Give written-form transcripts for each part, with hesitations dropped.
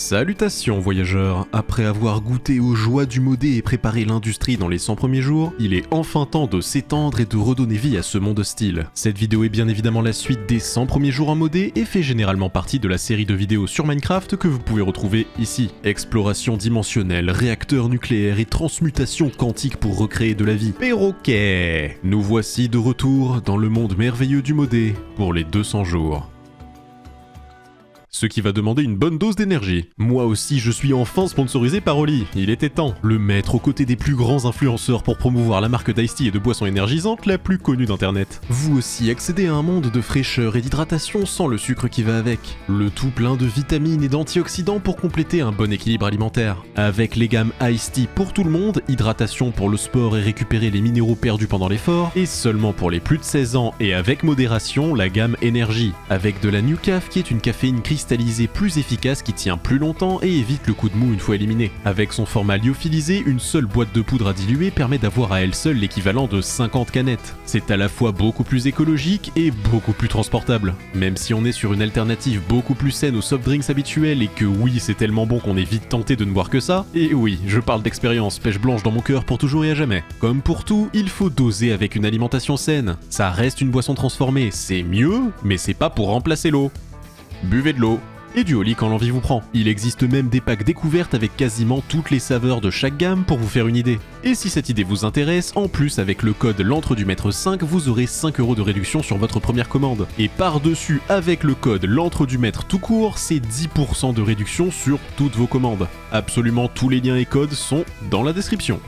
Salutations voyageurs, après avoir goûté aux joies du modé et préparé l'industrie dans les 100 premiers jours, il est enfin temps de s'étendre et de redonner vie à ce monde hostile. Cette vidéo est bien évidemment la suite des 100 premiers jours en modé et fait généralement partie de la série de vidéos sur Minecraft que vous pouvez retrouver ici. Exploration dimensionnelle, réacteurs nucléaires et transmutation quantique pour recréer de la vie. Perroquet! Nous voici de retour dans le monde merveilleux du modé pour les 200 jours. Ce qui va demander une bonne dose d'énergie. Moi aussi, je suis enfin sponsorisé par Oli. Il était temps. Le mettre aux côtés des plus grands influenceurs pour promouvoir la marque d'Ice-Tea et de boissons énergisantes la plus connue d'internet. Vous aussi accédez à un monde de fraîcheur et d'hydratation sans le sucre qui va avec. Le tout plein de vitamines et d'antioxydants pour compléter un bon équilibre alimentaire. Avec les gammes Ice-Tea pour tout le monde, hydratation pour le sport et récupérer les minéraux perdus pendant l'effort, et seulement pour les plus de 16 ans et avec modération, la gamme Énergie. Avec de la Nucaf qui est une caféine cristallisée plus efficace qui tient plus longtemps et évite le coup de mou une fois éliminé. Avec son format lyophilisé, une seule boîte de poudre à diluer permet d'avoir à elle seule l'équivalent de 50 canettes. C'est à la fois beaucoup plus écologique et beaucoup plus transportable. Même si on est sur une alternative beaucoup plus saine aux soft drinks habituels et que oui, c'est tellement bon qu'on est vite tenté de ne boire que ça, et oui, je parle d'expérience, pêche blanche dans mon cœur pour toujours et à jamais. Comme pour tout, il faut doser avec une alimentation saine. Ça reste une boisson transformée, c'est mieux, mais c'est pas pour remplacer l'eau. Buvez de l'eau et du Oli quand l'envie vous prend. Il existe même des packs découvertes avec quasiment toutes les saveurs de chaque gamme pour vous faire une idée. Et si cette idée vous intéresse, en plus avec le code l'entre-du-maître 5, vous aurez 5 € de réduction sur votre première commande. Et par-dessus, avec le code l'entre-du-maître tout court, c'est 10% de réduction sur toutes vos commandes. Absolument tous les liens et codes sont dans la description.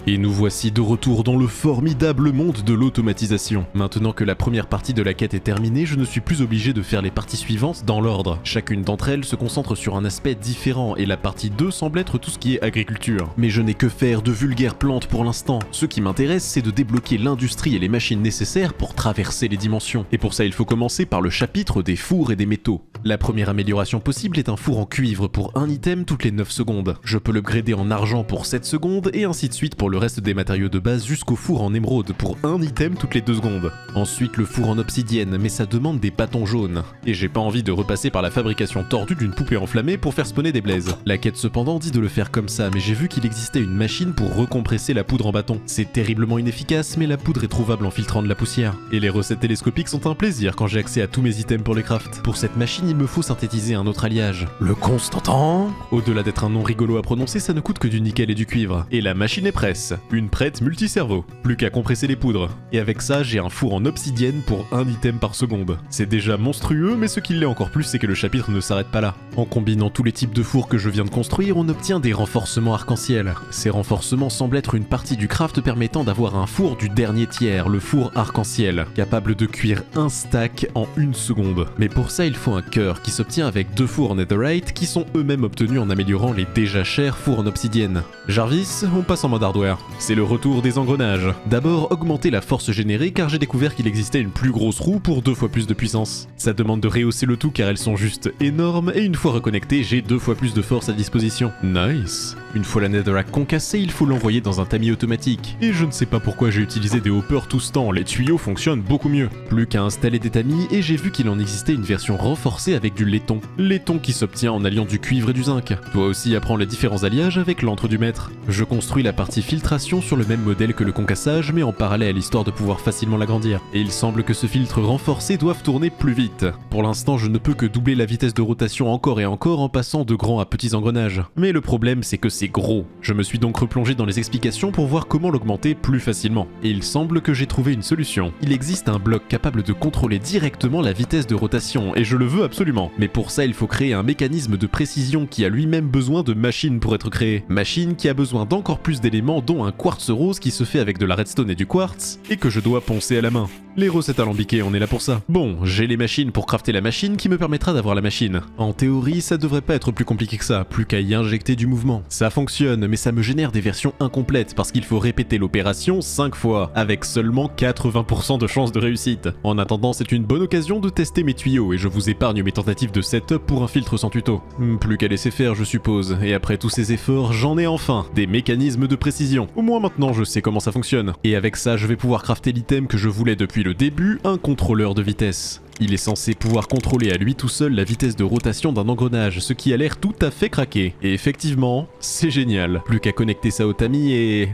Et nous voici de retour dans le formidable monde de l'automatisation. Maintenant que la première partie de la quête est terminée, je ne suis plus obligé de faire les parties suivantes dans l'ordre. Chacune d'entre elles se concentre sur un aspect différent et la partie 2 semble être tout ce qui est agriculture. Mais je n'ai que faire de vulgaires plantes pour l'instant. Ce qui m'intéresse, c'est de débloquer l'industrie et les machines nécessaires pour traverser les dimensions. Et pour ça, il faut commencer par le chapitre des fours et des métaux. La première amélioration possible est un four en cuivre pour un item toutes les 9 secondes. Je peux l'upgrader en argent pour 7 secondes et ainsi de suite pour le reste des matériaux de base jusqu'au four en émeraude pour un item toutes les 2 secondes. Ensuite le four en obsidienne, mais ça demande des bâtons jaunes. Et j'ai pas envie de repasser par la fabrication tordue d'une poupée enflammée pour faire spawner des blazes. La quête cependant dit de le faire comme ça, mais j'ai vu qu'il existait une machine pour recompresser la poudre en bâton. C'est terriblement inefficace, mais la poudre est trouvable en filtrant de la poussière. Et les recettes télescopiques sont un plaisir quand j'ai accès à tous mes items pour les craft. Pour cette machine, il me faut synthétiser un autre alliage. Le Constantan. Au-delà d'être un nom rigolo à prononcer, ça ne coûte que du nickel et du cuivre. Et la machine est presse. Une prête multi-cerveau. Plus qu'à compresser les poudres. Et avec ça, j'ai un four en obsidienne pour un item par seconde. C'est déjà monstrueux, mais ce qui l'est encore plus, c'est que le chapitre ne s'arrête pas là. En combinant tous les types de fours que je viens de construire, on obtient des renforcements arc-en-ciel. Ces renforcements semblent être une partie du craft permettant d'avoir un four du dernier tiers, le four arc-en-ciel, capable de cuire un stack en 1 seconde. Mais pour ça, il faut un cœur qui s'obtient avec 2 fours en netherite qui sont eux-mêmes obtenus en améliorant les déjà chers fours en obsidienne. Jarvis, on passe en mode hardware. C'est le retour des engrenages. D'abord, augmenter la force générée car j'ai découvert qu'il existait une plus grosse roue pour 2 fois plus de puissance. Ça demande de rehausser le tout car elles sont juste énormes et une fois reconnectées, j'ai 2 fois plus de force à disposition. Nice. Une fois la netherrack concassée, il faut l'envoyer dans un tamis automatique. Et je ne sais pas pourquoi j'ai utilisé des hoppers tout ce temps, les tuyaux fonctionnent beaucoup mieux. Plus qu'à installer des tamis et j'ai vu qu'il en existait une version renforcée avec du laiton. Laiton qui s'obtient en alliant du cuivre et du zinc. Toi aussi apprends les différents alliages avec l'entre-du-maître. Je construis la partie filtration sur le même modèle que le concassage mais en parallèle histoire de pouvoir facilement l'agrandir. Et il semble que ce filtre renforcé doive tourner plus vite. Pour l'instant je ne peux que doubler la vitesse de rotation encore et encore en passant de grands à petits engrenages. Mais le problème c'est que c'est gros. Je me suis donc replongé dans les explications pour voir comment l'augmenter plus facilement. Et il semble que j'ai trouvé une solution. Il existe un bloc capable de contrôler directement la vitesse de rotation et je le veux absolument. Mais pour ça il faut créer un mécanisme de précision qui a lui-même besoin de machines pour être créé. Machine qui a besoin d'encore plus d'éléments dont un quartz rose qui se fait avec de la redstone et du quartz et que je dois poncer à la main. Les recettes alambiquées, on est là pour ça. Bon, j'ai les machines pour crafter la machine qui me permettra d'avoir la machine. En théorie, ça devrait pas être plus compliqué que ça, plus qu'à y injecter du mouvement. Ça fonctionne, mais ça me génère des versions incomplètes parce qu'il faut répéter l'opération 5 fois, avec seulement 80% de chances de réussite. En attendant, c'est une bonne occasion de tester mes tuyaux et je vous épargne mes tentatives de setup pour un filtre sans tuto. Plus qu'à laisser faire, je suppose, et après tous ces efforts, j'en ai enfin des mécanismes de précision. Au moins maintenant, je sais comment ça fonctionne. Et avec ça, je vais pouvoir crafter l'item que je voulais depuis le début, un contrôleur de vitesse. Il est censé pouvoir contrôler à lui tout seul la vitesse de rotation d'un engrenage, ce qui a l'air tout à fait craqué. Et effectivement, c'est génial. Plus qu'à connecter ça au tamis et...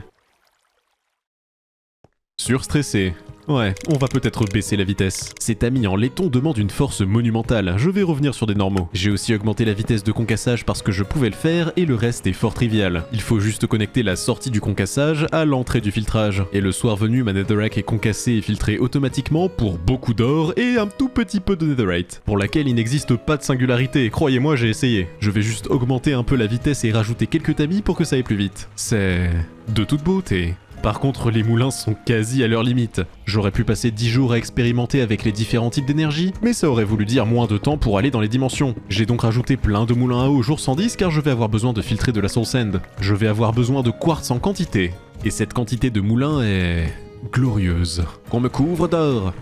surstressé. Ouais, on va peut-être baisser la vitesse. Ces tamis en laiton demandent une force monumentale, je vais revenir sur des normaux. J'ai aussi augmenté la vitesse de concassage parce que je pouvais le faire et le reste est fort trivial. Il faut juste connecter la sortie du concassage à l'entrée du filtrage. Et le soir venu, ma netherrack est concassée et filtrée automatiquement pour beaucoup d'or et un tout petit peu de netherite, pour laquelle il n'existe pas de singularité, croyez-moi j'ai essayé. Je vais juste augmenter un peu la vitesse et rajouter quelques tamis pour que ça aille plus vite. C'est de toute beauté. Par contre, les moulins sont quasi à leur limite. J'aurais pu passer 10 jours à expérimenter avec les différents types d'énergie, mais ça aurait voulu dire moins de temps pour aller dans les dimensions. J'ai donc rajouté plein de moulins à eau jour 110 car je vais avoir besoin de filtrer de la soul sand. Je vais avoir besoin de quartz en quantité. Et cette quantité de moulins est... glorieuse. Qu'on me couvre d'or.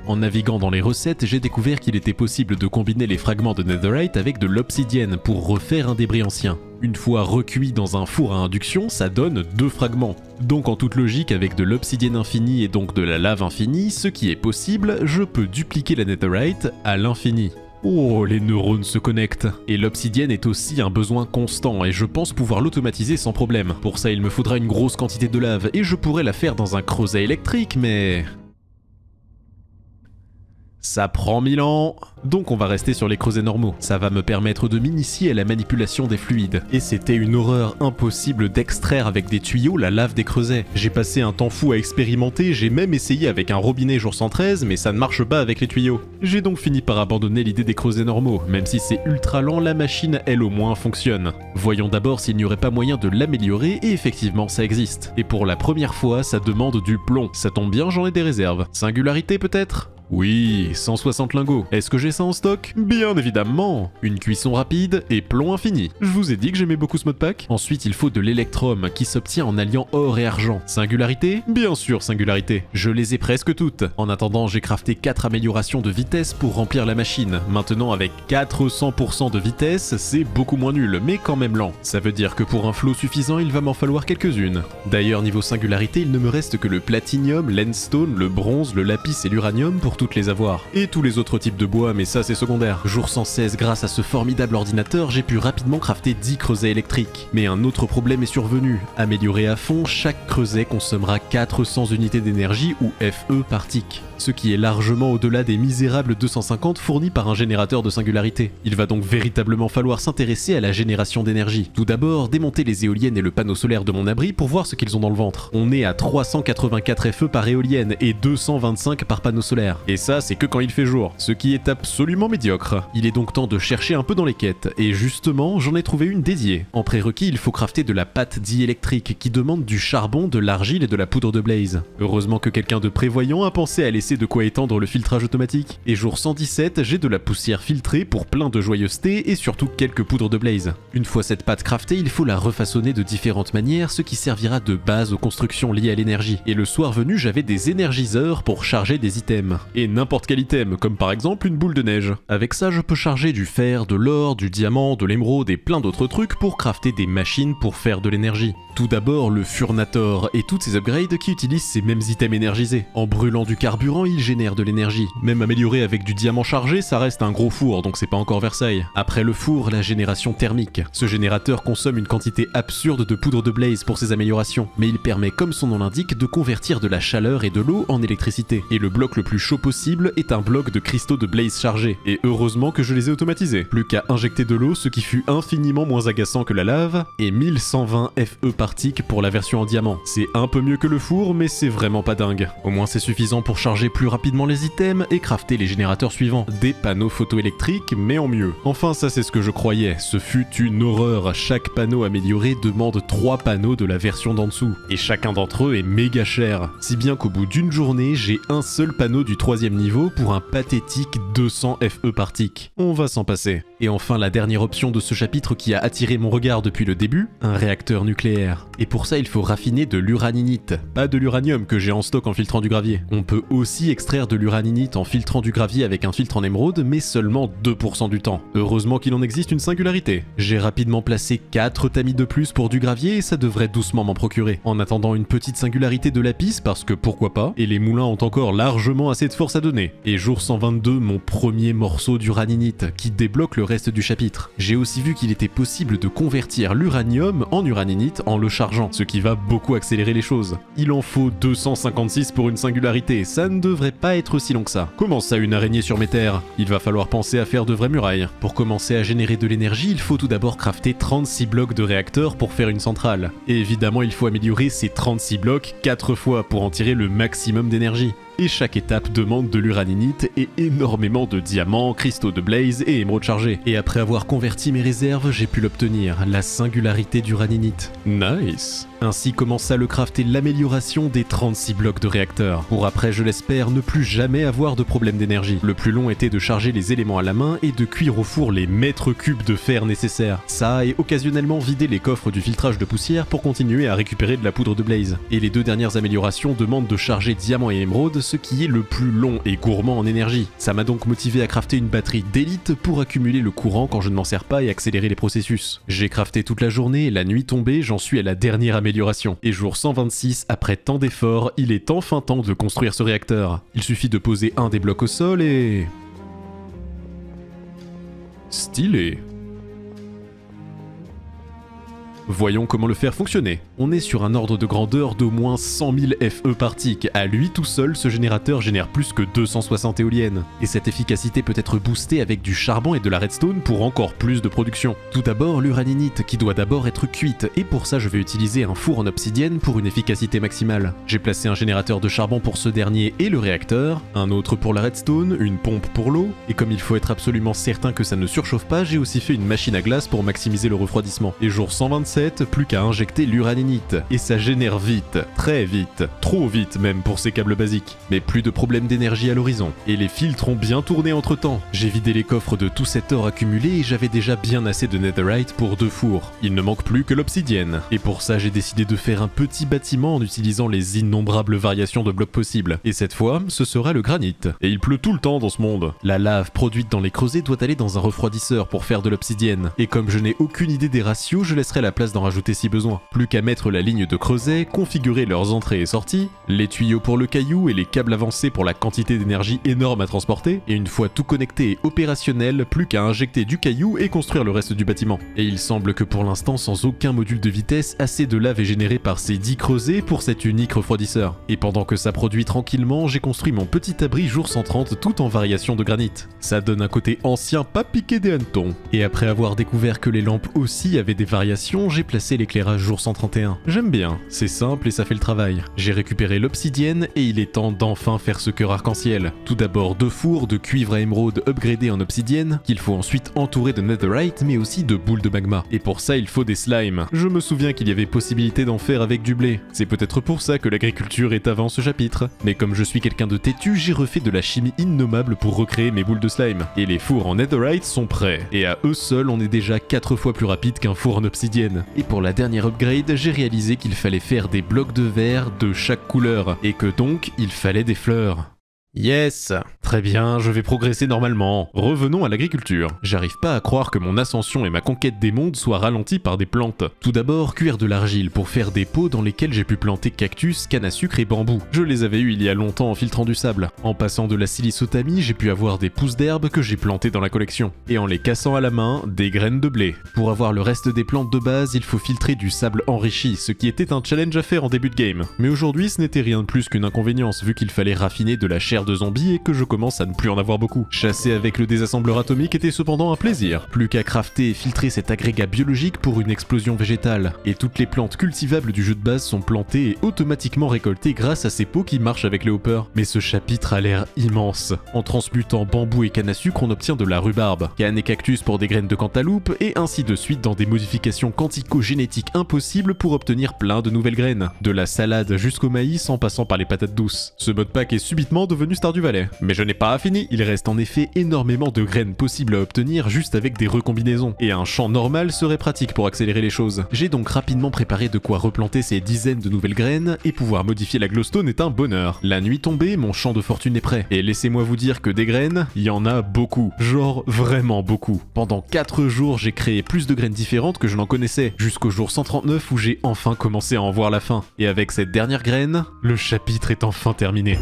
En naviguant dans les recettes, j'ai découvert qu'il était possible de combiner les fragments de netherite avec de l'obsidienne pour refaire un débris ancien. Une fois recuit dans un four à induction, ça donne 2 fragments. Donc en toute logique, avec de l'obsidienne infinie et donc de la lave infinie, ce qui est possible, je peux dupliquer la netherite à l'infini. Oh, les neurones se connectent. Et l'obsidienne est aussi un besoin constant et je pense pouvoir l'automatiser sans problème. Pour ça, il me faudra une grosse quantité de lave et je pourrais la faire dans un creuset électrique, mais... ça prend 1000 ans. Donc on va rester sur les creusets normaux. Ça va me permettre de m'initier à la manipulation des fluides. Et c'était une horreur impossible d'extraire avec des tuyaux la lave des creusets. J'ai passé un temps fou à expérimenter, j'ai même essayé avec un robinet jour 113, mais ça ne marche pas avec les tuyaux. J'ai donc fini par abandonner l'idée des creusets normaux. Même si c'est ultra lent, la machine elle au moins fonctionne. Voyons d'abord s'il n'y aurait pas moyen de l'améliorer, et effectivement ça existe. Et pour la première fois, ça demande du plomb. Ça tombe bien, j'en ai des réserves. Singularité peut-être ? Oui, 160 lingots. Est-ce que j'ai ça en stock? Bien évidemment. Une cuisson rapide et plomb infini. Je vous ai dit que j'aimais beaucoup ce modpack. Ensuite, il faut de l'électrum qui s'obtient en alliant or et argent. Singularité? Bien sûr, singularité. Je les ai presque toutes. En attendant, j'ai crafté 4 améliorations de vitesse pour remplir la machine. Maintenant, avec 400% de vitesse, c'est beaucoup moins nul, mais quand même lent. Ça veut dire que pour un flow suffisant, il va m'en falloir quelques-unes. D'ailleurs, niveau singularité, il ne me reste que le platinium, l'endstone, le bronze, le lapis et l'uranium pour toutes les avoir. Et tous les autres types de bois, mais ça c'est secondaire. Jour 116, grâce à ce formidable ordinateur, j'ai pu rapidement crafter 10 creusets électriques. Mais un autre problème est survenu. Amélioré à fond, chaque creuset consommera 400 unités d'énergie ou FE par tick. Ce qui est largement au-delà des misérables 250 fournis par un générateur de singularité. Il va donc véritablement falloir s'intéresser à la génération d'énergie. Tout d'abord, démonter les éoliennes et le panneau solaire de mon abri pour voir ce qu'ils ont dans le ventre. On est à 384 FE par éolienne et 225 par panneau solaire. Et ça, c'est que quand il fait jour, ce qui est absolument médiocre. Il est donc temps de chercher un peu dans les quêtes, et justement, j'en ai trouvé une dédiée. En prérequis, il faut crafter de la pâte diélectrique qui demande du charbon, de l'argile et de la poudre de blaze. Heureusement que quelqu'un de prévoyant a pensé à laisser de quoi étendre le filtrage automatique. Et jour 117, j'ai de la poussière filtrée pour plein de joyeuseté et surtout quelques poudres de blaze. Une fois cette pâte craftée, il faut la refaçonner de différentes manières, ce qui servira de base aux constructions liées à l'énergie. Et le soir venu, j'avais des énergiseurs pour charger des items. Et n'importe quel item, comme par exemple une boule de neige. Avec ça, je peux charger du fer, de l'or, du diamant, de l'émeraude et plein d'autres trucs pour crafter des machines pour faire de l'énergie. Tout d'abord, le Furnator et toutes ces upgrades qui utilisent ces mêmes items énergisés. En brûlant du carburant, il génère de l'énergie. Même amélioré avec du diamant chargé, ça reste un gros four, donc c'est pas encore Versailles. Après le four, la génération thermique. Ce générateur consomme une quantité absurde de poudre de blaze pour ses améliorations, mais il permet, comme son nom l'indique, de convertir de la chaleur et de l'eau en électricité. Et le bloc le plus chaud possible est un bloc de cristaux de blaze chargés. Et heureusement que je les ai automatisés. Plus qu'à injecter de l'eau, ce qui fut infiniment moins agaçant que la lave, et 1120 FE par tick pour la version en diamant. C'est un peu mieux que le four, mais c'est vraiment pas dingue. Au moins c'est suffisant pour charger plus rapidement les items et crafter les générateurs suivants. Des panneaux photoélectriques, mais en mieux. Enfin, ça c'est ce que je croyais. Ce fut une horreur. Chaque panneau amélioré demande 3 panneaux de la version d'en dessous. Et chacun d'entre eux est méga cher. Si bien qu'au bout d'une journée, j'ai un seul panneau du 3e niveau pour un pathétique 200 FE par tick. On va s'en passer. Et enfin, la dernière option de ce chapitre qui a attiré mon regard depuis le début, un réacteur nucléaire. Et pour ça, il faut raffiner de l'uraninite, pas de l'uranium que j'ai en stock en filtrant du gravier. On peut aussi extraire de l'uraninite en filtrant du gravier avec un filtre en émeraude, mais seulement 2% du temps. Heureusement qu'il en existe une singularité. J'ai rapidement placé 4 tamis de plus pour du gravier et ça devrait doucement m'en procurer. En attendant une petite singularité de lapis, parce que pourquoi pas, et les moulins ont encore largement assez de force à donner. Et jour 122, mon premier morceau d'uraninite qui débloque le reste du chapitre. J'ai aussi vu qu'il était possible de convertir l'uranium en uraninite en le chargeant, ce qui va beaucoup accélérer les choses. Il en faut 256 pour une singularité, ça ne devrait pas être si long que ça. Comment ça une araignée sur mes terres? Il va falloir penser à faire de vraies murailles. Pour commencer à générer de l'énergie, il faut tout d'abord crafter 36 blocs de réacteurs pour faire une centrale. Et évidemment, il faut améliorer ces 36 blocs 4 fois pour en tirer le maximum d'énergie. Et chaque étape demande de l'uraninite et énormément de diamants, cristaux de blaze et émeraudes chargés. Et après avoir converti mes réserves, j'ai pu l'obtenir, la singularité d'uraninite. Nice! Ainsi commença le craft et l'amélioration des 36 blocs de réacteurs, pour après, je l'espère, ne plus jamais avoir de problème d'énergie. Le plus long était de charger les éléments à la main et de cuire au four les mètres cubes de fer nécessaires. Ça, et occasionnellement vider les coffres du filtrage de poussière pour continuer à récupérer de la poudre de blaze. Et les deux dernières améliorations demandent de charger diamants et émeraudes, ce qui est le plus long et gourmand en énergie. Ça m'a donc motivé à crafter une batterie d'élite pour accumuler le courant quand je ne m'en sers pas et accélérer les processus. J'ai crafté toute la journée et la nuit tombée, j'en suis à la dernière amélioration. Et jour 126, après tant d'efforts, il est enfin temps de construire ce réacteur. Il suffit de poser un des blocs au sol et... Stylé. Voyons comment le faire fonctionner. On est sur un ordre de grandeur d'au moins 100 000 FE par tick. À lui tout seul, ce générateur génère plus que 260 éoliennes. Et cette efficacité peut être boostée avec du charbon et de la redstone pour encore plus de production. Tout d'abord, l'uraninite qui doit d'abord être cuite. Et pour ça, je vais utiliser un four en obsidienne pour une efficacité maximale. J'ai placé un générateur de charbon pour ce dernier et le réacteur, un autre pour la redstone, une pompe pour l'eau. Et comme il faut être absolument certain que ça ne surchauffe pas, j'ai aussi fait une machine à glace pour maximiser le refroidissement. Et jour 127, plus qu'à injecter l'uraninite. Et ça génère vite, très vite, trop vite même pour ces câbles basiques. Mais plus de problèmes d'énergie à l'horizon. Et les filtres ont bien tourné entre temps. J'ai vidé les coffres de tout cet or accumulé et j'avais déjà bien assez de netherite pour 2 fours. Il ne manque plus que l'obsidienne. Et pour ça, j'ai décidé de faire un petit bâtiment en utilisant les innombrables variations de blocs possibles. Et cette fois, ce sera le granit. Et il pleut tout le temps dans ce monde. La lave produite dans les creusets doit aller dans un refroidisseur pour faire de l'obsidienne. Et comme je n'ai aucune idée des ratios, je laisserai la place d'en rajouter si besoin. Plus qu'à mettre la ligne de creuset, configurer leurs entrées et sorties, les tuyaux pour le caillou et les câbles avancés pour la quantité d'énergie énorme à transporter, et une fois tout connecté et opérationnel, plus qu'à injecter du caillou et construire le reste du bâtiment. Et il semble que pour l'instant, sans aucun module de vitesse, assez de lave est généré par ces 10 creusets pour cet unique refroidisseur. Et pendant que ça produit tranquillement, j'ai construit mon petit abri jour 130 tout en variation de granit. Ça donne un côté ancien pas piqué des hannetons. Et après avoir découvert que les lampes aussi avaient des variations, j'ai placé l'éclairage jour 131. J'aime bien, c'est simple et ça fait le travail. J'ai récupéré l'obsidienne et il est temps d'enfin faire ce cœur arc-en-ciel. Tout d'abord 2 fours de cuivre à émeraude upgradés en obsidienne, qu'il faut ensuite entourer de netherite mais aussi de boules de magma. Et pour ça il faut des slimes. Je me souviens qu'il y avait possibilité d'en faire avec du blé. C'est peut-être pour ça que l'agriculture est avant ce chapitre. Mais comme je suis quelqu'un de têtu, j'ai refait de la chimie innommable pour recréer mes boules de slime. Et les fours en netherite sont prêts. Et à eux seuls on est déjà 4 fois plus rapide qu'un four en obsidienne. Et pour la dernière upgrade, j'ai réalisé qu'il fallait faire des blocs de verre de chaque couleur, et que donc il fallait des fleurs. Yes! Très bien, je vais progresser normalement. Revenons à l'agriculture. J'arrive pas à croire que mon ascension et ma conquête des mondes soient ralenties par des plantes. Tout d'abord, cuire de l'argile pour faire des pots dans lesquels j'ai pu planter cactus, canne à sucre et bambou. Je les avais eus il y a longtemps en filtrant du sable. En passant de la silicotamie, j'ai pu avoir des pousses d'herbe que j'ai plantées dans la collection. Et en les cassant à la main, des graines de blé. Pour avoir le reste des plantes de base, il faut filtrer du sable enrichi, ce qui était un challenge à faire en début de game. Mais aujourd'hui, ce n'était rien de plus qu'une inconvénience vu qu'il fallait raffiner de la chair de zombies et que je commence à ne plus en avoir beaucoup. Chasser avec le désassembleur atomique était cependant un plaisir. Plus qu'à crafter et filtrer cet agrégat biologique pour une explosion végétale. Et toutes les plantes cultivables du jeu de base sont plantées et automatiquement récoltées grâce à ces pots qui marchent avec les hoppers. Mais ce chapitre a l'air immense. En transmutant bambou et canne à sucre, on obtient de la rhubarbe, canne et cactus pour des graines de cantaloupe, et ainsi de suite dans des modifications quantico-génétiques impossibles pour obtenir plein de nouvelles graines. De la salade jusqu'au maïs en passant par les patates douces. Ce modpack est subitement devenu Stardew Valley. Mais je n'ai pas fini, il reste en effet énormément de graines possibles à obtenir juste avec des recombinaisons, et un champ normal serait pratique pour accélérer les choses. J'ai donc rapidement préparé de quoi replanter ces dizaines de nouvelles graines, et pouvoir modifier la glowstone est un bonheur. La nuit tombée, mon champ de fortune est prêt, et laissez-moi vous dire que des graines, il y en a beaucoup, genre vraiment beaucoup. Pendant 4 jours, j'ai créé plus de graines différentes que je n'en connaissais, jusqu'au jour 139 où j'ai enfin commencé à en voir la fin. Et avec cette dernière graine, le chapitre est enfin terminé.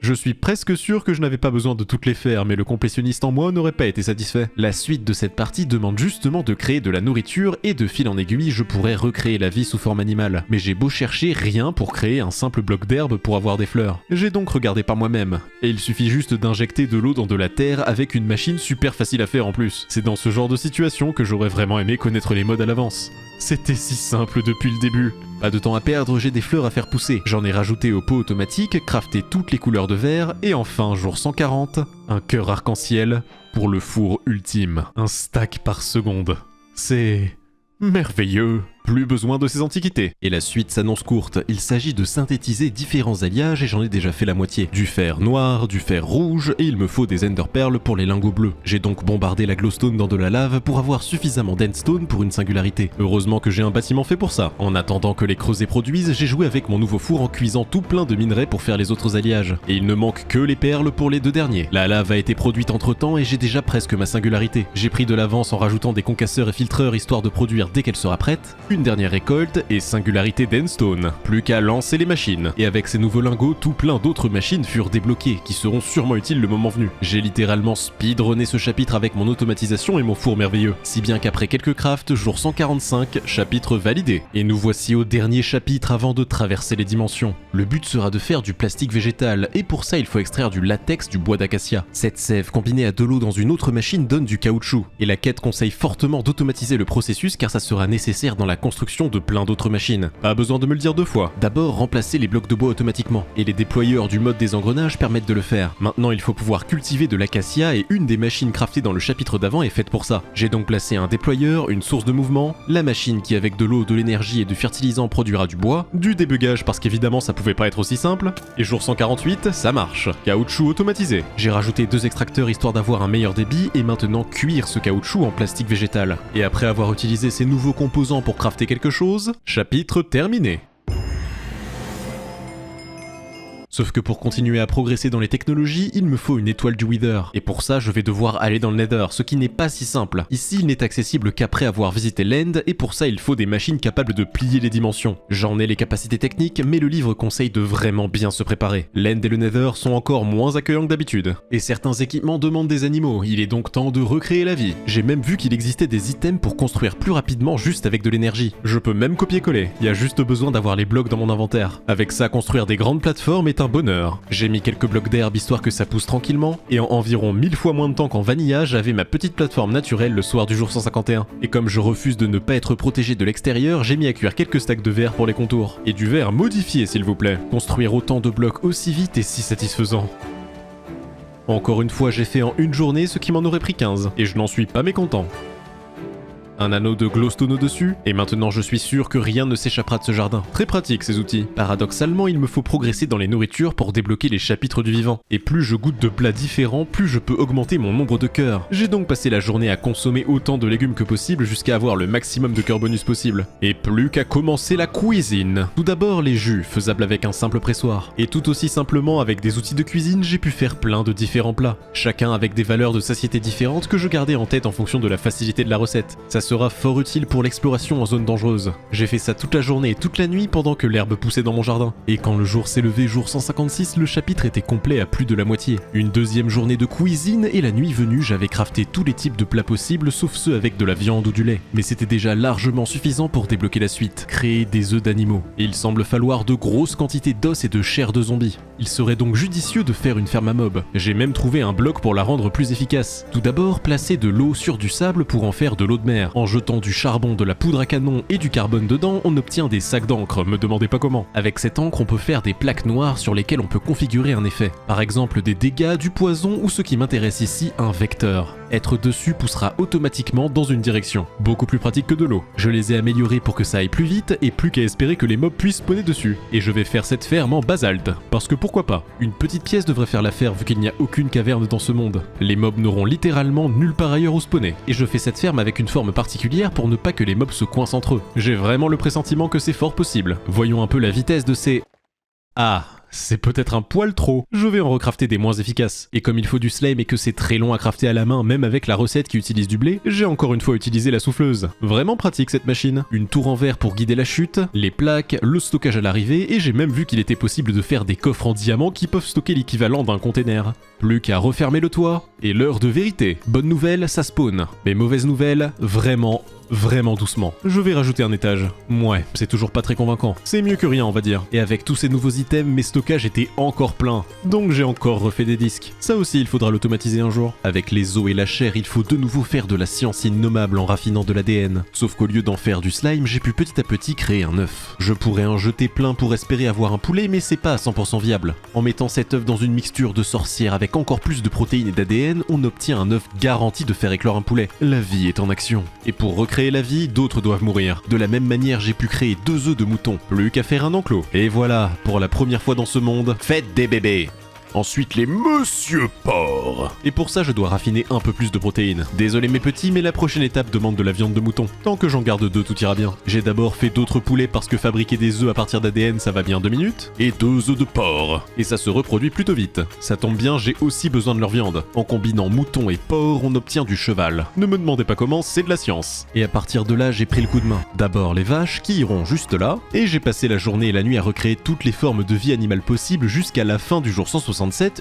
Je suis presque sûr que je n'avais pas besoin de toutes les faire, mais le complétionniste en moi n'aurait pas été satisfait. La suite de cette partie demande justement de créer de la nourriture et de fil en aiguille, je pourrais recréer la vie sous forme animale. Mais j'ai beau chercher, rien pour créer un simple bloc d'herbe pour avoir des fleurs. J'ai donc regardé par moi-même. Et il suffit juste d'injecter de l'eau dans de la terre avec une machine super facile à faire en plus. C'est dans ce genre de situation que j'aurais vraiment aimé connaître les modes à l'avance. C'était si simple depuis le début. Pas de temps à perdre, j'ai des fleurs à faire pousser. J'en ai rajouté au pot automatique, crafté toutes les couleurs de vert, et enfin, jour 140, un cœur arc-en-ciel pour le four ultime. Un stack par seconde. C'est merveilleux. Plus besoin de ces antiquités. Et la suite s'annonce courte. Il s'agit de synthétiser différents alliages et j'en ai déjà fait la moitié. Du fer noir, du fer rouge et il me faut des ender pearls pour les lingots bleus. J'ai donc bombardé la glowstone dans de la lave pour avoir suffisamment d'endstone pour une singularité. Heureusement que j'ai un bâtiment fait pour ça. En attendant que les creusets produisent, j'ai joué avec mon nouveau four en cuisant tout plein de minerais pour faire les autres alliages. Et il ne manque que les perles pour les deux derniers. La lave a été produite entre temps et j'ai déjà presque ma singularité. J'ai pris de l'avance en rajoutant des concasseurs et filtreurs histoire de produire dès qu'elle sera prête. Une dernière récolte et singularité d'endstone. Plus qu'à lancer les machines. Et avec ces nouveaux lingots, tout plein d'autres machines furent débloquées, qui seront sûrement utiles le moment venu. J'ai littéralement speedrunné ce chapitre avec mon automatisation et mon four merveilleux. Si bien qu'après quelques crafts, jour 145, chapitre validé. Et nous voici au dernier chapitre avant de traverser les dimensions. Le but sera de faire du plastique végétal, et pour ça il faut extraire du latex du bois d'acacia. Cette sève combinée à de l'eau dans une autre machine donne du caoutchouc. Et la quête conseille fortement d'automatiser le processus car ça sera nécessaire dans la construction de plein d'autres machines. Pas besoin de me le dire deux fois. D'abord, remplacer les blocs de bois automatiquement, et les déployeurs du mode des engrenages permettent de le faire. Maintenant, il faut pouvoir cultiver de l'acacia et une des machines craftées dans le chapitre d'avant est faite pour ça. J'ai donc placé un déployeur, une source de mouvement, la machine qui avec de l'eau, de l'énergie et du fertilisant produira du bois, du débugage parce qu'évidemment ça pouvait pas être aussi simple, et jour 148, ça marche. Caoutchouc automatisé. J'ai rajouté 2 extracteurs histoire d'avoir un meilleur débit et maintenant cuire ce caoutchouc en plastique végétal. Et après avoir utilisé ces nouveaux composants pour crafter quelque chose, chapitre terminé. Sauf que pour continuer à progresser dans les technologies, il me faut une étoile du Wither. Et pour ça, je vais devoir aller dans le Nether, ce qui n'est pas si simple. Ici, il n'est accessible qu'après avoir visité l'End, et pour ça, il faut des machines capables de plier les dimensions. J'en ai les capacités techniques, mais le livre conseille de vraiment bien se préparer. L'End et le Nether sont encore moins accueillants que d'habitude. Et certains équipements demandent des animaux, il est donc temps de recréer la vie. J'ai même vu qu'il existait des items pour construire plus rapidement juste avec de l'énergie. Je peux même copier-coller, il y a juste besoin d'avoir les blocs dans mon inventaire. Avec ça, construire des grandes plateformes est un bonheur. J'ai mis quelques blocs d'herbe histoire que ça pousse tranquillement, et en environ 1000 fois moins de temps qu'en vanilla, j'avais ma petite plateforme naturelle le soir du jour 151. Et comme je refuse de ne pas être protégé de l'extérieur, j'ai mis à cuire quelques stacks de verre pour les contours. Et du verre modifié s'il vous plaît. Construire autant de blocs aussi vite est si satisfaisant. Encore une fois, j'ai fait en une journée ce qui m'en aurait pris 15, et je n'en suis pas mécontent. Un anneau de glowstone au-dessus, et maintenant je suis sûr que rien ne s'échappera de ce jardin. Très pratique ces outils. Paradoxalement, il me faut progresser dans les nourritures pour débloquer les chapitres du vivant. Et plus je goûte de plats différents, plus je peux augmenter mon nombre de cœurs. J'ai donc passé la journée à consommer autant de légumes que possible jusqu'à avoir le maximum de cœurs bonus possible. Et plus qu'à commencer la cuisine. Tout d'abord les jus, faisables avec un simple pressoir. Et tout aussi simplement avec des outils de cuisine, j'ai pu faire plein de différents plats. Chacun avec des valeurs de satiété différentes que je gardais en tête en fonction de la facilité de la recette. Ça sera fort utile pour l'exploration en zone dangereuse. J'ai fait ça toute la journée et toute la nuit pendant que l'herbe poussait dans mon jardin. Et quand le jour s'est levé, jour 156, le chapitre était complet à plus de la moitié. Une deuxième journée de cuisine et la nuit venue, j'avais crafté tous les types de plats possibles sauf ceux avec de la viande ou du lait. Mais c'était déjà largement suffisant pour débloquer la suite, créer des œufs d'animaux. Et il semble falloir de grosses quantités d'os et de chair de zombies. Il serait donc judicieux de faire une ferme à mobs. J'ai même trouvé un bloc pour la rendre plus efficace. Tout d'abord, placer de l'eau sur du sable pour en faire de l'eau de mer. En jetant du charbon, de la poudre à canon et du carbone dedans, on obtient des sacs d'encre, me demandez pas comment. Avec cette encre, on peut faire des plaques noires sur lesquelles on peut configurer un effet. Par exemple des dégâts, du poison ou ce qui m'intéresse ici, un vecteur. Être dessus poussera automatiquement dans une direction. Beaucoup plus pratique que de l'eau. Je les ai améliorés pour que ça aille plus vite et plus qu'à espérer que les mobs puissent spawner dessus. Et je vais faire cette ferme en basalte. Parce que pourquoi pas? Une petite pièce devrait faire l'affaire vu qu'il n'y a aucune caverne dans ce monde. Les mobs n'auront littéralement nulle part ailleurs où spawner. Et je fais cette ferme avec une forme particulière pour ne pas que les mobs se coincent entre eux. J'ai vraiment le pressentiment que c'est fort possible. Voyons un peu la vitesse de ces... Ah, c'est peut-être un poil trop. Je vais en recrafter des moins efficaces. Et comme il faut du slime et que c'est très long à crafter à la main, même avec la recette qui utilise du blé, j'ai encore une fois utilisé la souffleuse. Vraiment pratique cette machine. Une tour en verre pour guider la chute, les plaques, le stockage à l'arrivée, et j'ai même vu qu'il était possible de faire des coffres en diamant qui peuvent stocker l'équivalent d'un container. Plus qu'à refermer le toit, et l'heure de vérité. Bonne nouvelle, ça spawn. Mais mauvaise nouvelle, vraiment doucement. Je vais rajouter un étage. Ouais, c'est toujours pas très convaincant. C'est mieux que rien, on va dire. Et avec tous ces nouveaux items, mes stockages étaient encore pleins. Donc j'ai encore refait des disques. Ça aussi, il faudra l'automatiser un jour. Avec les os et la chair, il faut de nouveau faire de la science innommable en raffinant de l'ADN. Sauf qu'au lieu d'en faire du slime, j'ai pu petit à petit créer un œuf. Je pourrais en jeter plein pour espérer avoir un poulet, mais c'est pas à 100% viable. En mettant cet œuf dans une mixture de sorcière avec encore plus de protéines et d'ADN, on obtient un œuf garanti de faire éclore un poulet. La vie est en action. Et pour recréer la vie, d'autres doivent mourir. De la même manière, j'ai pu créer 2 œufs de mouton. Plus qu'à faire un enclos. Et voilà, pour la première fois dans ce monde, faites des bébés. Ensuite, les Monsieur Porc. Et pour ça, je dois raffiner un peu plus de protéines. Désolé mes petits, mais la prochaine étape demande de la viande de mouton. Tant que j'en garde 2, tout ira bien. J'ai d'abord fait d'autres poulets parce que fabriquer des œufs à partir d'ADN, ça va bien 2 minutes. Et 2 œufs de porc. Et ça se reproduit plutôt vite. Ça tombe bien, j'ai aussi besoin de leur viande. En combinant mouton et porc, on obtient du cheval. Ne me demandez pas comment, c'est de la science. Et à partir de là, j'ai pris le coup de main. D'abord les vaches, qui iront juste là. Et j'ai passé la journée et la nuit à recréer toutes les formes de vie animale possibles jusqu'à la fin du jour 167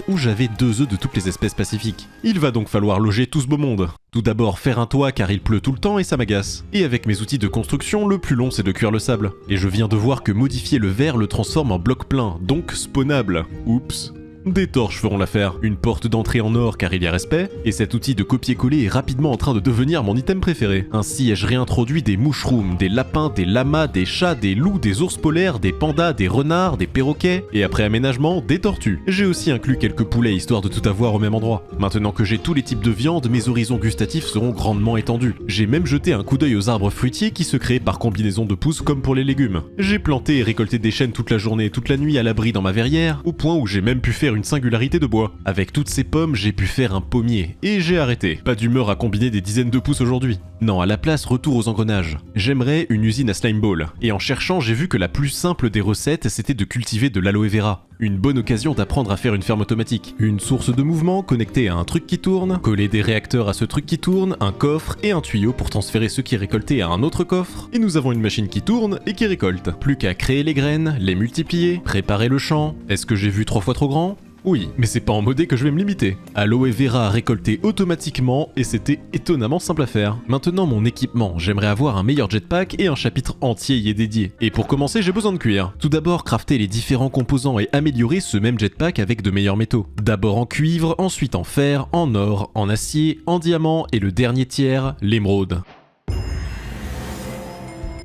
où j'avais 2 œufs de toutes les espèces pacifiques. Il va donc falloir loger tout ce beau monde. Tout d'abord faire un toit car il pleut tout le temps et ça m'agace. Et avec mes outils de construction, le plus long c'est de cuire le sable. Et je viens de voir que modifier le verre le transforme en bloc plein, donc spawnable. Oups. Des torches feront l'affaire, une porte d'entrée en or car il y a respect, et cet outil de copier-coller est rapidement en train de devenir mon item préféré. Ainsi ai-je réintroduit des mushrooms, des lapins, des lamas, des chats, des loups, des ours polaires, des pandas, des renards, des perroquets, et après aménagement, des tortues. J'ai aussi inclus quelques poulets histoire de tout avoir au même endroit. Maintenant que j'ai tous les types de viande, mes horizons gustatifs seront grandement étendus. J'ai même jeté un coup d'œil aux arbres fruitiers qui se créent par combinaison de pousses comme pour les légumes. J'ai planté et récolté des chênes toute la journée et toute la nuit à l'abri dans ma verrière, au point où j'ai même pu faire une singularité de bois. Avec toutes ces pommes, j'ai pu faire un pommier. Et j'ai arrêté. Pas d'humeur à combiner des dizaines de pousses aujourd'hui. Non, à la place, retour aux engrenages. J'aimerais une usine à slime ball. Et en cherchant, j'ai vu que la plus simple des recettes, c'était de cultiver de l'aloe vera. Une bonne occasion d'apprendre à faire une ferme automatique. Une source de mouvement connectée à un truc qui tourne, coller des réacteurs à ce truc qui tourne, un coffre et un tuyau pour transférer ce qui est récolté à un autre coffre. Et nous avons une machine qui tourne et qui récolte. Plus qu'à créer les graines, les multiplier, préparer le champ. Est-ce que j'ai vu 3 fois trop grand ? Oui, mais c'est pas en modé que je vais me limiter. Aloe vera récolté automatiquement et c'était étonnamment simple à faire. Maintenant mon équipement, j'aimerais avoir un meilleur jetpack et un chapitre entier y est dédié. Et pour commencer j'ai besoin de cuir. Tout d'abord crafter les différents composants et améliorer ce même jetpack avec de meilleurs métaux. D'abord en cuivre, ensuite en fer, en or, en acier, en diamant et le dernier tiers, l'émeraude.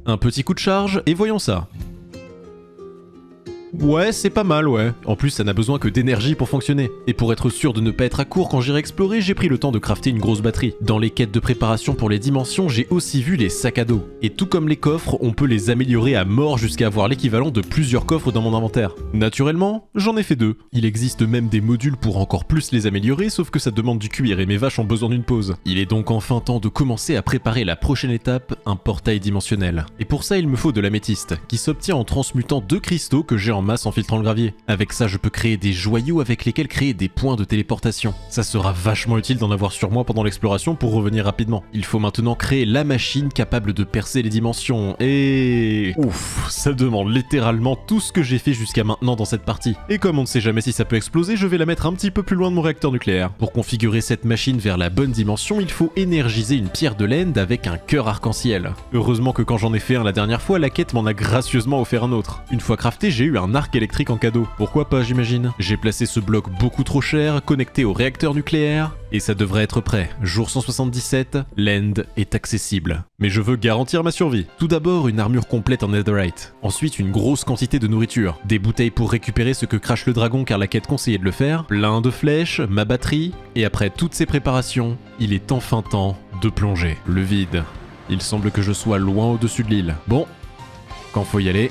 Un petit coup de charge et voyons ça. Ouais, c'est pas mal, ouais. En plus, ça n'a besoin que d'énergie pour fonctionner. Et pour être sûr de ne pas être à court quand j'irai explorer, j'ai pris le temps de crafter une grosse batterie. Dans les quêtes de préparation pour les dimensions, j'ai aussi vu les sacs à dos. Et tout comme les coffres, on peut les améliorer à mort jusqu'à avoir l'équivalent de plusieurs coffres dans mon inventaire. Naturellement, j'en ai fait 2. Il existe même des modules pour encore plus les améliorer, sauf que ça demande du cuir et mes vaches ont besoin d'une pause. Il est donc enfin temps de commencer à préparer la prochaine étape, un portail dimensionnel. Et pour ça, il me faut de l'améthyste, qui s'obtient en transmutant 2 cristaux que j'ai en masse en filtrant le gravier. Avec ça, je peux créer des joyaux avec lesquels créer des points de téléportation. Ça sera vachement utile d'en avoir sur moi pendant l'exploration pour revenir rapidement. Il faut maintenant créer la machine capable de percer les dimensions et... Ouf, ça demande littéralement tout ce que j'ai fait jusqu'à maintenant dans cette partie. Et comme on ne sait jamais si ça peut exploser, je vais la mettre un petit peu plus loin de mon réacteur nucléaire. Pour configurer cette machine vers la bonne dimension, il faut énergiser une pierre de l'End avec un cœur arc-en-ciel. Heureusement que quand j'en ai fait un la dernière fois, la quête m'en a gracieusement offert un autre. Une fois crafté, j'ai eu un arc électrique en cadeau. Pourquoi pas, j'imagine. J'ai placé ce bloc beaucoup trop cher, connecté au réacteur nucléaire, et ça devrait être prêt. Jour 177, l'End est accessible. Mais je veux garantir ma survie. Tout d'abord, une armure complète en netherite. Ensuite, une grosse quantité de nourriture. Des bouteilles pour récupérer ce que crache le dragon car la quête conseillait de le faire. Plein de flèches, ma batterie. Et après toutes ces préparations, il est enfin temps de plonger. Le vide. Il semble que je sois loin au-dessus de l'île. Bon, quand faut y aller...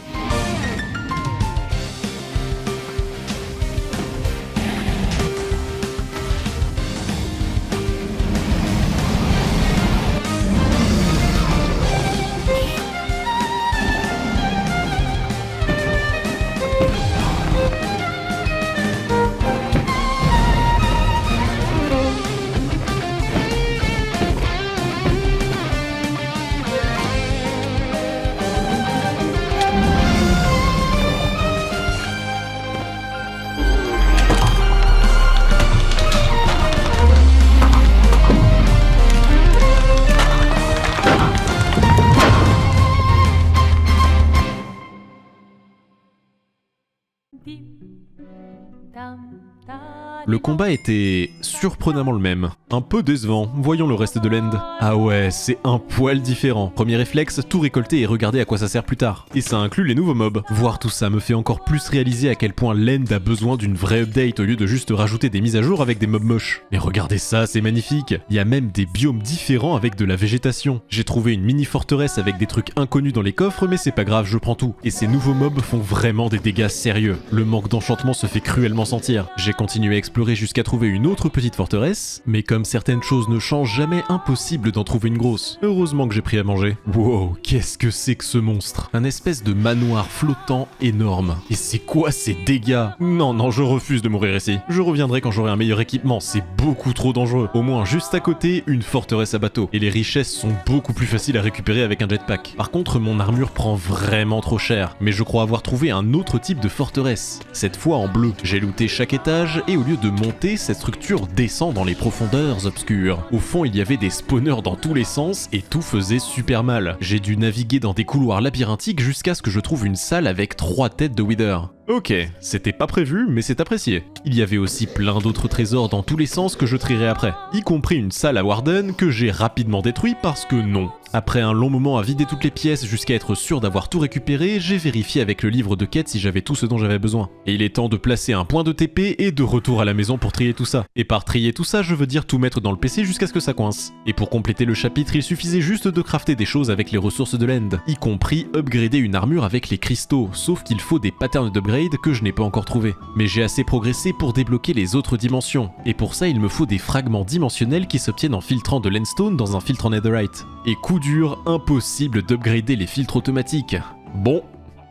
Le combat était surprenamment le même. Un peu décevant, voyons le reste de l'end. Ah ouais, c'est un poil différent. Premier réflexe, tout récolter et regarder à quoi ça sert plus tard. Et ça inclut les nouveaux mobs. Voir tout ça me fait encore plus réaliser à quel point l'end a besoin d'une vraie update au lieu de juste rajouter des mises à jour avec des mobs moches. Mais regardez ça, c'est magnifique. Il y a même des biomes différents avec de la végétation. J'ai trouvé une mini forteresse avec des trucs inconnus dans les coffres, mais c'est pas grave, je prends tout. Et ces nouveaux mobs font vraiment des dégâts sérieux. Le manque d'enchantement se fait cruellement sentir. J'ai continué à explorer jusqu'à trouver une autre petite forteresse, mais comme certaines choses ne changent jamais, impossible d'en trouver une grosse. Heureusement que j'ai pris à manger. Wow, qu'est-ce que c'est que ce monstre? Un espèce de manoir flottant énorme. Et c'est quoi ces dégâts? Non, je refuse de mourir ici. Je reviendrai quand j'aurai un meilleur équipement, c'est beaucoup trop dangereux. Au moins juste à côté, une forteresse à bateau. Et les richesses sont beaucoup plus faciles à récupérer avec un jetpack. Par contre, mon armure prend vraiment trop cher, mais je crois avoir trouvé un autre type de forteresse. Cette fois en bleu. J'ai looté chaque étage et au lieu de monter, cette structure descend dans les profondeurs obscures. Au fond, il y avait des spawners dans tous les sens et tout faisait super mal. J'ai dû naviguer dans des couloirs labyrinthiques jusqu'à ce que je trouve une salle avec 3 têtes de Wither. Ok, c'était pas prévu, mais c'est apprécié. Il y avait aussi plein d'autres trésors dans tous les sens que je trierai après, y compris une salle à Warden que j'ai rapidement détruit parce que non. Après un long moment à vider toutes les pièces jusqu'à être sûr d'avoir tout récupéré, j'ai vérifié avec le livre de quête si j'avais tout ce dont j'avais besoin. Et il est temps de placer un point de TP et de retour à la maison pour trier tout ça. Et par trier tout ça, je veux dire tout mettre dans le PC jusqu'à ce que ça coince. Et pour compléter le chapitre, il suffisait juste de crafter des choses avec les ressources de l'end, y compris upgrader une armure avec les cristaux, sauf qu'il faut des patterns d'upgrade que je n'ai pas encore trouvé. Mais j'ai assez progressé pour débloquer les autres dimensions, et pour ça il me faut des fragments dimensionnels qui s'obtiennent en filtrant de l'endstone dans un filtre en netherite. Et coup dur, impossible d'upgrader les filtres automatiques. Bon,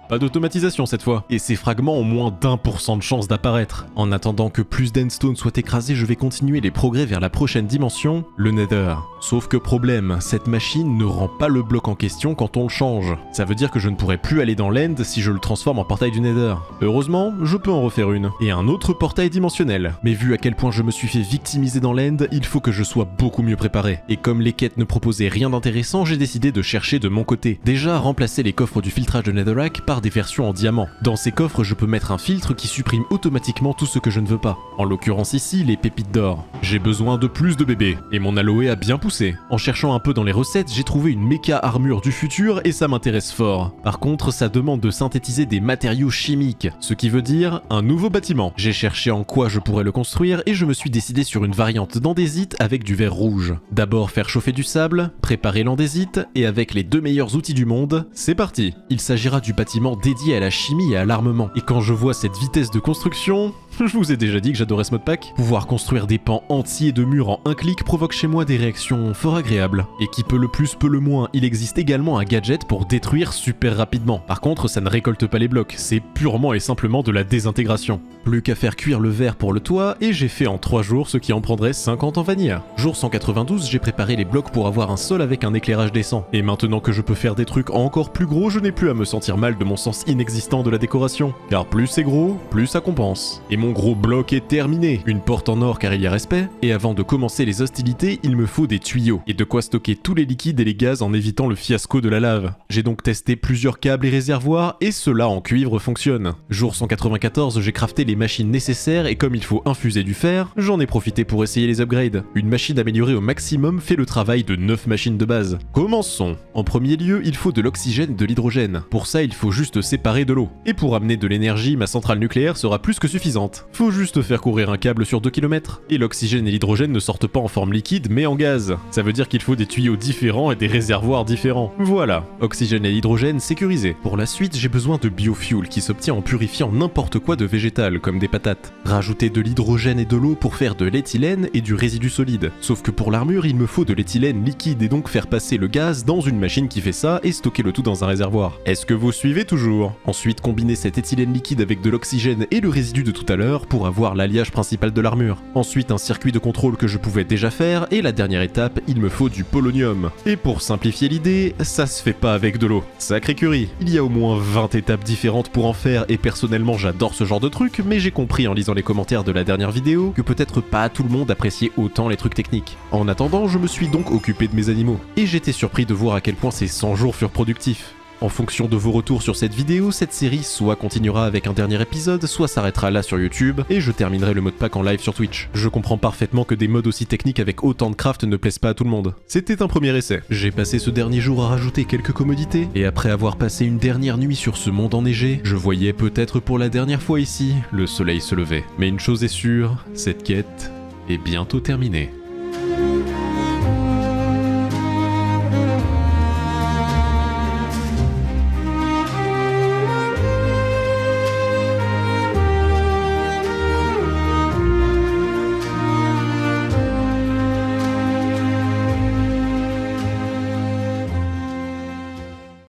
pas d'automatisation cette fois, et ces fragments ont moins d'1% de chance d'apparaître. En attendant que plus d'endstone soit écrasé, je vais continuer les progrès vers la prochaine dimension, le Nether. Sauf que problème, cette machine ne rend pas le bloc en question quand on le change. Ça veut dire que je ne pourrai plus aller dans l'end si je le transforme en portail du Nether. Heureusement, je peux en refaire une. Et un autre portail dimensionnel. Mais vu à quel point je me suis fait victimiser dans l'end, il faut que je sois beaucoup mieux préparé. Et comme les quêtes ne proposaient rien d'intéressant, j'ai décidé de chercher de mon côté. Déjà, remplacer les coffres du filtrage de Netherrack par des versions en diamant. Dans ces coffres, je peux mettre un filtre qui supprime automatiquement tout ce que je ne veux pas. En l'occurrence ici, les pépites d'or. J'ai besoin de plus de bébés, et mon aloe a bien poussé. En cherchant un peu dans les recettes, j'ai trouvé une méca armure du futur et ça m'intéresse fort. Par contre, ça demande de synthétiser des matériaux chimiques, ce qui veut dire un nouveau bâtiment. J'ai cherché en quoi je pourrais le construire et je me suis décidé sur une variante d'andésite avec du verre rouge. D'abord faire chauffer du sable, préparer l'andésite, et avec les 2 meilleurs outils du monde, c'est parti. Il s'agira du bâtiment dédié à la chimie et à l'armement. Et quand je vois cette vitesse de construction, je vous ai déjà dit que j'adorais ce modpack. Pouvoir construire des pans entiers de murs en un clic provoque chez moi des réactions fort agréables. Et qui peut le plus, peut le moins, il existe également un gadget pour détruire super rapidement. Par contre, ça ne récolte pas les blocs, c'est purement et simplement de la désintégration. Plus qu'à faire cuire le verre pour le toit, et j'ai fait en 3 jours ce qui en prendrait 50 en vanilla. Jour 192, j'ai préparé les blocs pour avoir un sol avec un éclairage décent. Et maintenant que je peux faire des trucs encore plus gros, je n'ai plus à me sentir mal de mon sens inexistant de la décoration. Car plus c'est gros, plus ça compense. Et mon gros bloc est terminé. Une porte en or car il y a respect, et avant de commencer les hostilités, il me faut des tuyaux, et de quoi stocker tous les liquides et les gaz en évitant le fiasco de la lave. J'ai donc testé plusieurs câbles et réservoirs, et cela en cuivre fonctionne. Jour 194, j'ai crafté les machines nécessaires, et comme il faut infuser du fer, j'en ai profité pour essayer les upgrades. Une machine améliorée au maximum fait le travail de 9 machines de base. Commençons. En premier lieu, il faut de l'oxygène et de l'hydrogène. Pour ça, il faut juste séparer de l'eau. Et pour amener de l'énergie, ma centrale nucléaire sera plus que suffisante. Faut juste faire courir un câble sur 2 km. Et l'oxygène et l'hydrogène ne sortent pas en forme liquide, mais en gaz. Ça veut dire qu'il faut des tuyaux différents et des réservoirs différents. Voilà, oxygène et hydrogène sécurisés. Pour la suite, j'ai besoin de biofuel qui s'obtient en purifiant n'importe quoi de végétal, comme des patates. Rajouter de l'hydrogène et de l'eau pour faire de l'éthylène et du résidu solide. Sauf que pour l'armure, il me faut de l'éthylène liquide et donc faire passer le gaz dans une machine qui fait ça et stocker le tout dans un réservoir. Est-ce que vous suivez toujours? Ensuite, combiner cet éthylène liquide avec de l'oxygène et le résidu de tout à l'heure pour avoir l'alliage principal de l'armure. Ensuite, un circuit de contrôle que je pouvais déjà faire, et la dernière étape, il me faut du polonium. Et pour simplifier l'idée, ça se fait pas avec de l'eau. Sacré curry. Il y a au moins 20 étapes différentes pour en faire, et personnellement j'adore ce genre de truc, mais j'ai compris en lisant les commentaires de la dernière vidéo que peut-être pas tout le monde appréciait autant les trucs techniques. En attendant, je me suis donc occupé de mes animaux, et j'étais surpris de voir à quel point ces 100 jours furent productifs. En fonction de vos retours sur cette vidéo, cette série soit continuera avec un dernier épisode, soit s'arrêtera là sur YouTube, et je terminerai le mode pack en live sur Twitch. Je comprends parfaitement que des modes aussi techniques avec autant de craft ne plaisent pas à tout le monde. C'était un premier essai. J'ai passé ce dernier jour à rajouter quelques commodités, et après avoir passé une dernière nuit sur ce monde enneigé, je voyais peut-être pour la dernière fois ici, le soleil se lever. Mais une chose est sûre, cette quête est bientôt terminée.